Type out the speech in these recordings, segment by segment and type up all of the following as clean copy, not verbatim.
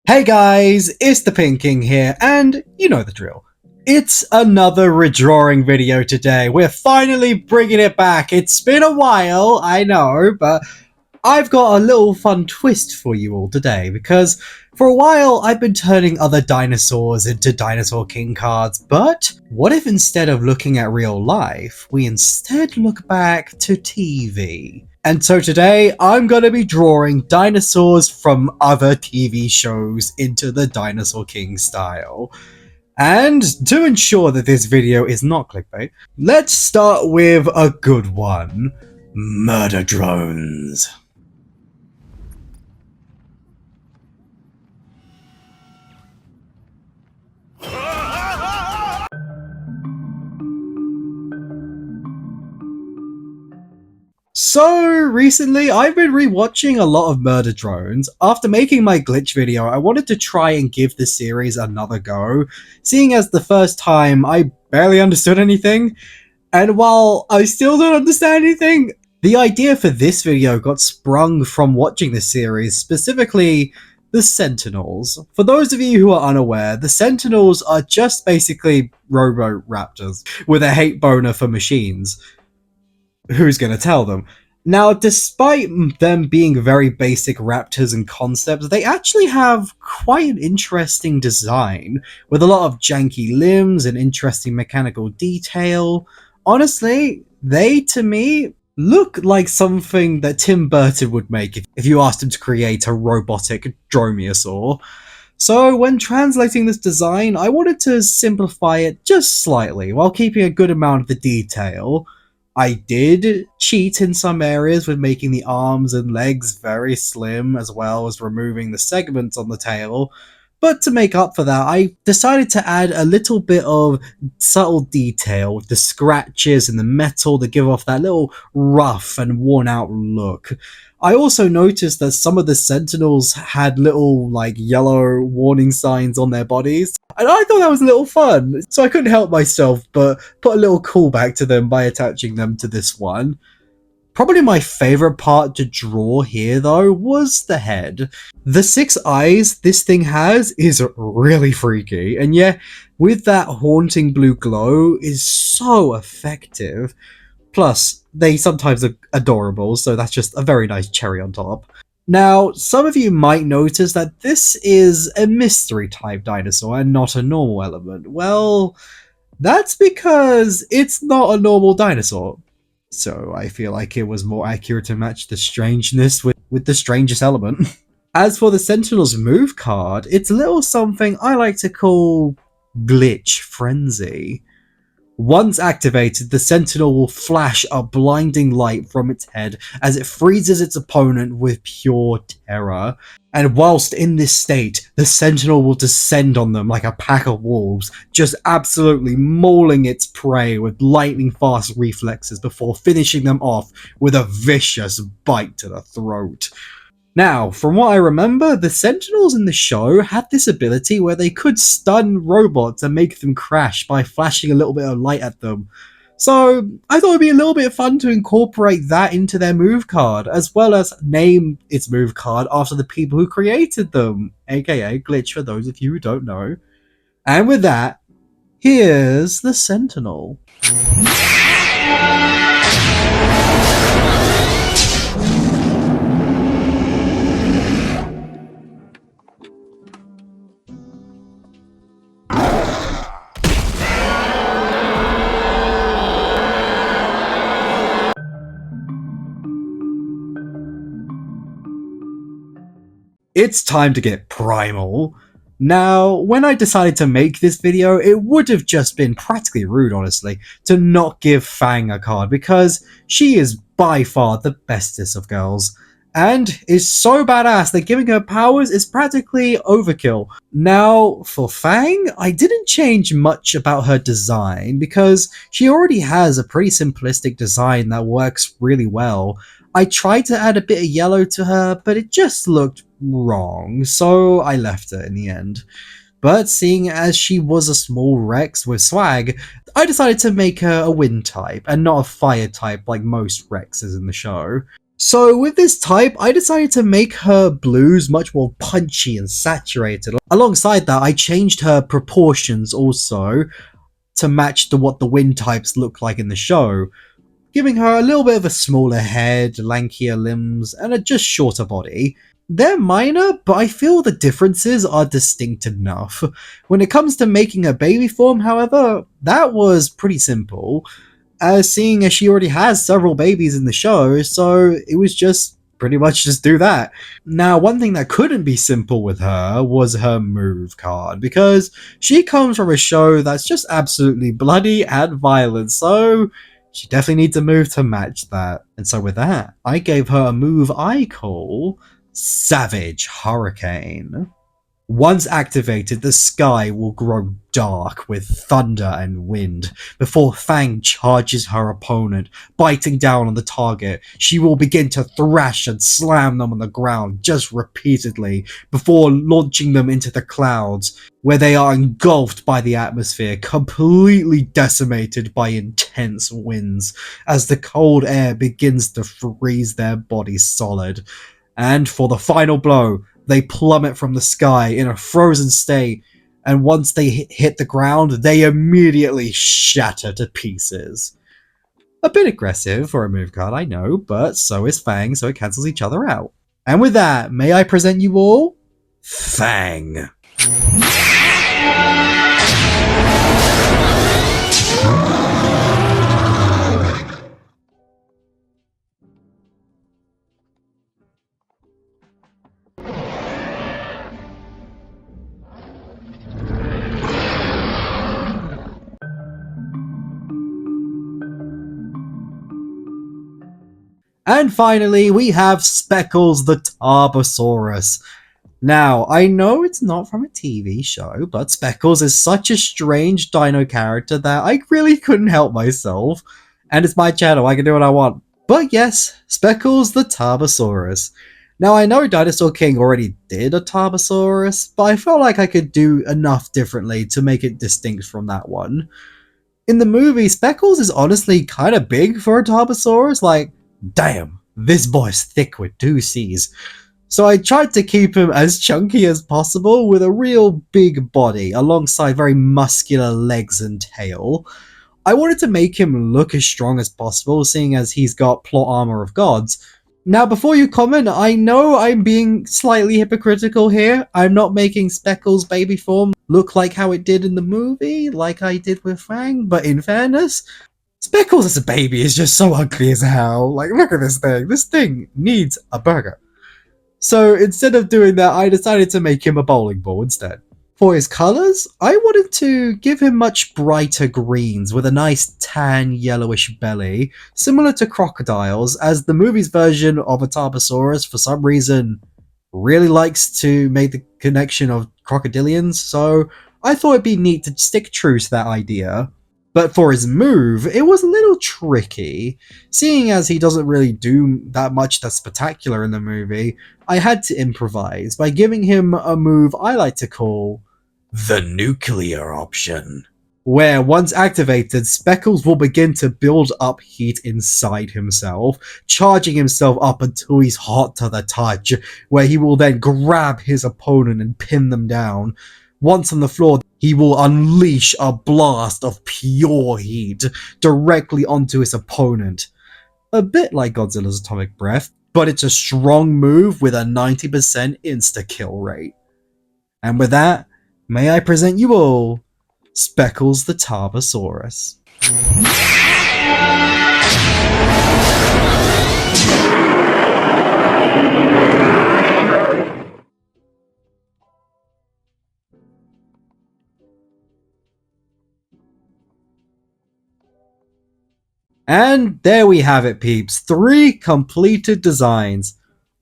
Hey guys, it's the Pink King here, and you know the drill. It's another redrawing video today. We're finally bringing it back. It's been a while, I know, but I've got a little fun twist for you all today, because for a while I've been turning other dinosaurs into Dinosaur King cards, but what if instead of looking at real life, we instead look back to TV? And so today I'm going to be drawing dinosaurs from other TV shows into the Dinosaur King style. And to ensure that this video is not clickbait, let's start with a good one. Murder drones. So recently, I've been rewatching a lot of Murder Drones. After making my glitch video, I wanted to try and give the series another go, seeing as the first time I barely understood anything. And while I still don't understand anything, the idea for this video got sprung from watching the series, specifically the Sentinels. For those of you who are unaware, the Sentinels are just basically robo-raptors with a hate boner for machines. Who's going to tell them? Now, despite them being very basic raptors and concepts, they actually have quite an interesting design, with a lot of janky limbs and interesting mechanical detail. Honestly, they, to me, look like something that Tim Burton would make if you asked him to create a robotic dromaeosaur. So when translating this design, I wanted to simplify it just slightly, while keeping a good amount of the detail. I did cheat in some areas with making the arms and legs very slim, as well as removing the segments on the tail. But to make up for that, I decided to add a little bit of subtle detail with the scratches and the metal to give off that little rough and worn out look. I also noticed that some of the Sentinels had little, yellow warning signs on their bodies, and I thought that was a little fun, so I couldn't help myself but put a little callback to them by attaching them to this one. Probably my favourite part to draw here, though, was the head. The 6 eyes this thing has is really freaky, and yeah, with that haunting blue glow is so effective. Plus, they sometimes are adorable, so that's just a very nice cherry on top. Now, some of you might notice that this is a mystery type dinosaur and not a normal element. Well, that's because it's not a normal dinosaur. So I feel like it was more accurate to match the strangeness with the strangest element. As for the Sentinels move card, it's a little something I like to call Glitch Frenzy. Once activated, the Sentinel will flash a blinding light from its head as it freezes its opponent with pure terror. And whilst in this state, the Sentinel will descend on them like a pack of wolves, just absolutely mauling its prey with lightning-fast reflexes before finishing them off with a vicious bite to the throat. Now, from what I remember, the Sentinels in the show had this ability where they could stun robots and make them crash by flashing a little bit of light at them. So I thought it'd be a little bit fun to incorporate that into their move card, as well as name its move card after the people who created them, aka Glitch for those of you who don't know. And with that, here's the Sentinel. It's time to get primal. Now, when I decided to make this video, it would have just been practically rude, honestly, to not give Fang a card, because she is by far the bestest of girls, and is so badass that giving her powers is practically overkill. Now, for Fang, I didn't change much about her design, because she already has a pretty simplistic design that works really well. I tried to add a bit of yellow to her, but it just looked wrong, so I left her in the end. But seeing as she was a small Rex with swag, I decided to make her a wind type, and not a fire type like most Rexes in the show. So with this type, I decided to make her blues much more punchy and saturated. Alongside that, I changed her proportions also to match what the wind types look like in the show, giving her a little bit of a smaller head, lankier limbs, and a just shorter body. They're minor, but I feel the differences are distinct enough. When it comes to making a baby form, however, that was pretty simple, as seeing as she already has several babies in the show, so it was just pretty much just do that. Now, one thing that couldn't be simple with her was her move card, because she comes from a show that's just absolutely bloody and violent, so she definitely needs a move to match that. And so with that, I gave her a move I call Savage Hurricane. Once activated, the sky will grow dark with thunder and wind. Before Fang charges her opponent, biting down on the target, she will begin to thrash and slam them on the ground just repeatedly before launching them into the clouds, where they are engulfed by the atmosphere, completely decimated by intense winds, as the cold air begins to freeze their bodies solid. And for the final blow, they plummet from the sky in a frozen state, and once they hit the ground, they immediately shatter to pieces. A bit aggressive for a move card, I know, but so is Fang, so it cancels each other out. And with that, may I present you all Fang. And finally, we have Speckles the Tarbosaurus. Now, I know it's not from a TV show, but Speckles is such a strange dino character that I really couldn't help myself. And it's my channel, I can do what I want. But yes, Speckles the Tarbosaurus. Now, I know Dinosaur King already did a Tarbosaurus, but I felt like I could do enough differently to make it distinct from that one. In the movie, Speckles is honestly kind of big for a Tarbosaurus, like, damn, this boy's thick with two C's. So I tried to keep him as chunky as possible with a real big body alongside very muscular legs and tail. I wanted to make him look as strong as possible, seeing as he's got plot armor of gods. Now, before you comment, I know I'm being slightly hypocritical here. I'm not making Speckles' baby form look like how it did in the movie, like I did with Fang, but in fairness, Speckles as a baby is just so ugly as hell. Like, look at this thing. This thing needs a burger. So instead of doing that, I decided to make him a bowling ball instead. For his colours, I wanted to give him much brighter greens with a nice tan yellowish belly, similar to crocodiles, as the movie's version of a Tarbosaurus for some reason really likes to make the connection of crocodilians, so I thought it'd be neat to stick true to that idea. But for his move, it was a little tricky. Seeing as he doesn't really do that much that's spectacular in the movie, I had to improvise by giving him a move I like to call the nuclear option, where once activated, Speckles will begin to build up heat inside himself, charging himself up until he's hot to the touch, where he will then grab his opponent and pin them down. Once on the floor, he will unleash a blast of pure heat directly onto his opponent. A bit like Godzilla's atomic breath, but it's a strong move with a 90% insta-kill rate. And with that, may I present you all Speckles the Tarbosaurus. And there we have it, peeps. 3 completed designs.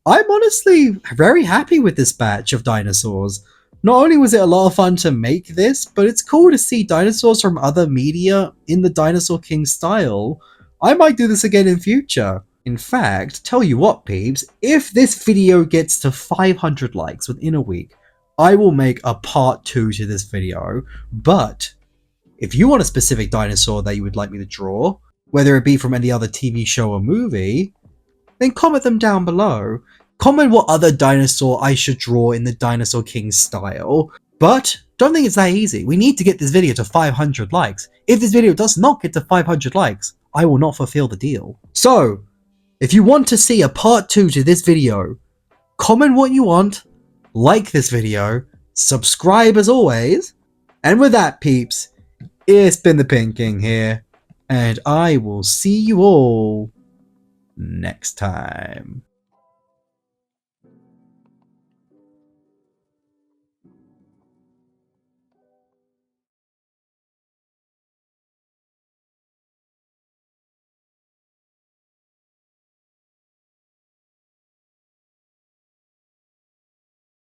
I'm honestly very happy with this batch of dinosaurs. Not only was it a lot of fun to make this, but it's cool to see dinosaurs from other media in the Dinosaur King style. I might do this again in future. In fact, tell you what, peeps, if this video gets to 500 likes within a week, I will make a part 2 to this video. But if you want a specific dinosaur that you would like me to draw, whether it be from any other TV show or movie, then comment them down below. Comment what other dinosaur I should draw in the Dinosaur King style. But don't think it's that easy. We need to get this video to 500 likes. If this video does not get to 500 likes, I will not fulfill the deal. So, if you want to see a part 2 to this video, comment what you want, like this video, subscribe as always, and with that, peeps, it's been the Pink King here, and I will see you all next time.